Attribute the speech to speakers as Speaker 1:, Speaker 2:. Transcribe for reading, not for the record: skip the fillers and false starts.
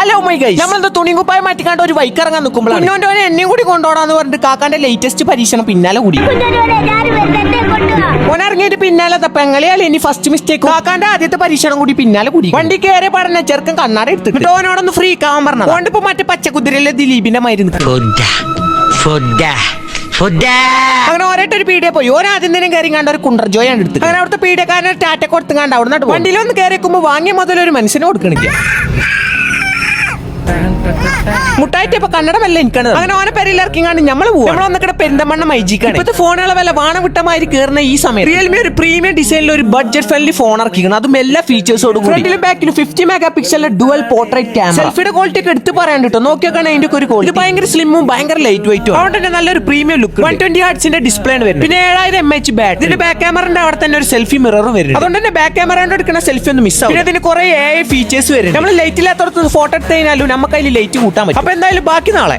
Speaker 1: Hello my guys, നമ്മളെന്താ തുണിയും കുപ്പായ മാറ്റിക്കാണ്ട് ഒരു ബൈക്ക് ഇറങ്ങാൻ നിൽക്കുമ്പോഴാണ് കുഞ്ഞോന്റെ എന്നെയും കൂടി കൊണ്ടുപോടാന്ന് പറഞ്ഞിട്ട് കാക്കാന്റെ ലേറ്റസ്റ്റ് പരീക്ഷണം പിന്നാലെ കൂടി. ഓനിറങ്ങിയിട്ട് പിന്നാലെ പെങ്ങളെയാലും ഇനി ഫസ്റ്റ് മിസ്റ്റേക്ക് കാക്കാന്റെ ആദ്യത്തെ പരീക്ഷണം കൂടി പിന്നാലെ കൂടി. വണ്ടി കയറി പറഞ്ഞ ചെറുക്കൻ കണ്ണാട എടുത്തിട്ട് ഓനോടൊന്ന് ഫ്രീ ആവാൻ പറഞ്ഞത്. ഓണ്ടിപ്പോ മറ്റേ പച്ചക്കുതിരയിലെ ദിലീപിന്റെ മരുന്ന് അങ്ങനെ ഒരേട്ട് ഒരു പീഡിയ പോയി. ഓരാദ്യം തന്നെ കയറി കണ്ട ഒരു കുണ്ടർ ജോയാണ് എടുത്ത്. അങ്ങനെ അവിടുത്തെ പീഡിയക്കാരനെ ടാറ്റ കൊടുത്തുകാണ്ട് അവിടെ നിന്ന് വണ്ടിയിലൊന്ന് കയറിക്കുമ്പോ വാങ്ങിയ മുതൽ ഒരു മനുഷ്യനെ കൊടുക്കണില്ല. മുട്ടായിട്ട് ഇപ്പൊ കന്നഡമല്ല എനിക്കാണ്. അങ്ങനെ ഓനെ പെരയിലിറക്കിങ്ങാണ്ട് നമ്മള് പോകും. നമ്മളൊന്നിക്കടെ പെരിന്തമണ്ണ മൈജിക്കാണ്. ഇപ്പത്തെ ഫോണുകളെ വില വാണം വിട്ടമാതിരി കയറുന്ന ഈ സമയം റിയൽമി ഒരു പ്രീമിയം ഡിസൈനിൽ ഒരു ബഡ്ജറ്റ് ഫ്രണ്ട്ലി ഫോൺ ഇറക്കിക്കണം. അതും എല്ലാ ഫീച്ചേഴ്സോടും ഫ്രണ്ടിലും ബാക്കിലും 50 മെഗാ പിക്സലിലെ ഡുവൽ പോർട്രേറ്റ് ക്യാമറ. സെൽഫിയുടെ ക്വാളിറ്റി ഒക്കെ എടുത്ത് പറയാൻ കിട്ടും. നോക്കിയൊക്കെ അതിന്റെ ഒരു ക്വാളിറ്റി ഇത് ഭയങ്കര സ്ലിമ്മും ഭയങ്കര ലൈറ്റ് വെയിറ്റും. അതുകൊണ്ട് തന്നെ നല്ലൊരു പ്രീമിയം ലുക്ക് 120 ഹെർട്സിന്റെ ഡിസ്പ്ലേ വരും. പിന്നെ 7000 mAh ബാറ്ററി. ഇതിന്റെ ബാക്ക് ക്യാമറന്റെ അവിടെ തന്നെ ഒരു സെൽഫി മിററും വരും. അതുകൊണ്ട് തന്നെ ബാക്ക് ക്യാമറ എടുക്കുന്ന സെൽഫി ഒന്നും മിസ് ആവും. പിന്നെ ഇതിന് കുറെ AI ഫീച്ചേഴ്സ് വരും. നമ്മൾ ലൈറ്റ് ഇല്ലാത്തടത്ത് ഫോട്ടോ എടുത്ത് കഴിഞ്ഞാലും നമുക്ക് അതിൽ ലൈറ്റ് കൂട്ടാൻ പറ്റും. അപ്പൊ എന്തായാലും ബാക്കി നാളെ.